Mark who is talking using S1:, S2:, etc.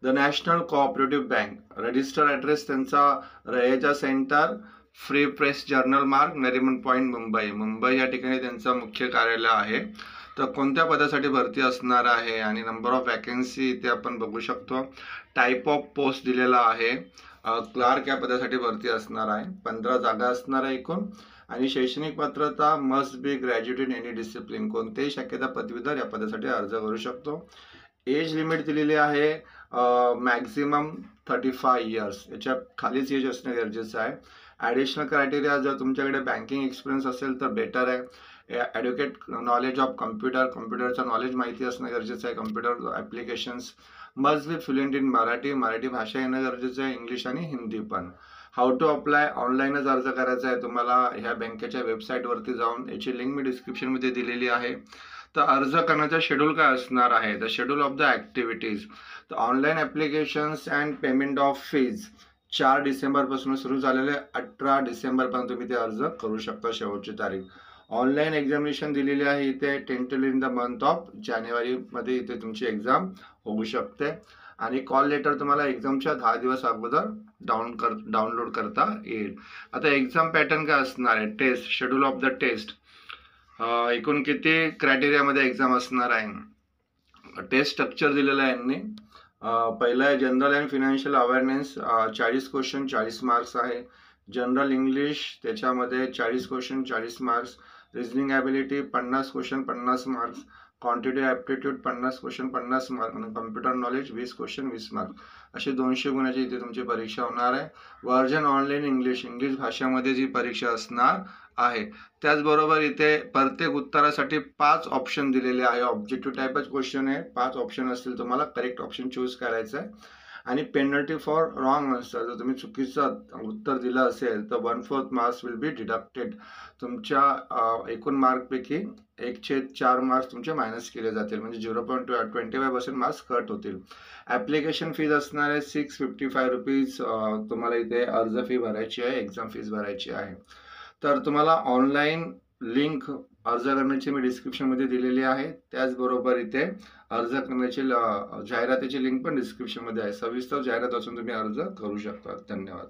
S1: The national cooperative bank, register address त्यांचा रयेजा centre, free press journal मार्ग, Nariman point, Mumbai या ठिकाणी त्यांचं मुख्य कार्यालय आहे. तर कोणत्या पदासाठी भरती असणार आहे आणि नंबर ऑफ वॅकन्सी इथे आपण बघू शकतो. टाईप ऑफ पोस्ट दिलेला आहे. क्लार्क या पदासाठी भरती असणार आहे. 15 जागा असणार आहे एकूण. आणि शैक्षणिक पात्रता must be graduate in any discipline, कोणत्याही शाखेचा पदवीधर या पदासाठी अर्ज करू शकतो. एज लिमिट दिलेली आहे मॅक्झिमम 35 इयर्स, याच्या खालीच एज असणं गरजेचं आहे. ॲडिशनल क्रायटेरिया, जर तुमच्याकडे बँकिंग एक्सपिरियन्स असेल तर बेटर आहे. ॲड्युकेट नॉलेज ऑफ कम्प्युटरचं नॉलेज माहिती असणं गरजेचं आहे. Computer applications must be fluent in Marathi भाषा येणं गरजेचं आहे, इंग्लिश आणि हिंदी पण. हाऊ टू अप्लाय, ऑनलाईनच अर्ज करायचा आहे तुम्हाला. ह्या बँकेच्या वेबसाईटवरती जाऊन, याची लिंक मी डिस्क्रिप्शनमध्ये दिलेली आहे. तर अर्ज करण्याचा शेड्यूल काय असणार आहे, the schedule of the activities. तर online applications and payment of fees 4 डिसेंबरपासून सुरू झालेले 18 डिसेंबरपर्यंत तुम्ही ते अर्ज करू शकता, शेवटची तारीख. ऑनलाईन एक्झामिनेशन दिलेली आहे इथे टेंटल इन द मंथ ऑफ जानेवारीमध्ये इथे तुमची एक्झाम होऊ शकते. आणि कॉल लेटर तुम्हाला एक्झामच्या 10 दिवस अगोदर डाउनलोड करता येईल. आता एक्झाम पॅटर्न काय असणार आहे, test, schedule of the test. एकूण किती क्रायटेरियामध्ये एक्झाम असणार आहे. टेस्ट स्ट्रक्चर दिलेलं आहे यांनी. पहिलं आहे general and financial awareness, 40 question 40 marks आहे. जनरल इंग्लिश, त्याच्यामध्ये 40 question 40 marks. Reasoning ability 50 question 50 marks. क्वांटिटिव्ह aptitude 50 question 50 mark. आणि कम्प्युटर नॉलेज 20 क्वेश्चन 20 मार्क्स. अशी 200 गुणाची इथे तुमची परीक्षा होणार आहे. व्हर्जन ऑनलाईन इंग्लिश भाषेमध्ये जी परीक्षा असणार आहे. त्याचबरोबर इथे प्रत्येक उत्तरासाठी 5 ऑप्शन दिलेले आहे. ऑब्जेक्टिव्ह टाईपच क्वेश्चन आहे. 5 ऑप्शन असतील, तुम्हाला करेक्ट ऑप्शन चूज करायचं आहे. आणि पेनल्टी फॉर रॉंग आन्सर, जर तुम्ही चुकीचं उत्तर दिलं असेल तर 1/4 मार्क्स विल बी डिडक्टेड. तुमच्या एकूण मार्कपैकी 1/4 मार्क्स तुमचे मायनस केले जातील, म्हणजे 0.25% मार्क्स कट होतील. ॲप्लिकेशन फीज असणार आहे 655 रुपीज. तुम्हाला इथे अर्ज फी भरायची आहे, एक्झाम फीज भरायची आहे. तर तुम्हाला ऑनलाईन लिंक अर्ज करण्याची मी डिस्क्रिप्शनमध्ये दिलेली आहे. त्याचबरोबर इथे अर्ज करण्याची जाहिरातीची लिंक पण डिस्क्रिप्शनमध्ये आहे. सविस्तर जाहिरात वाचून तुम्ही अर्ज करू शकता. धन्यवाद.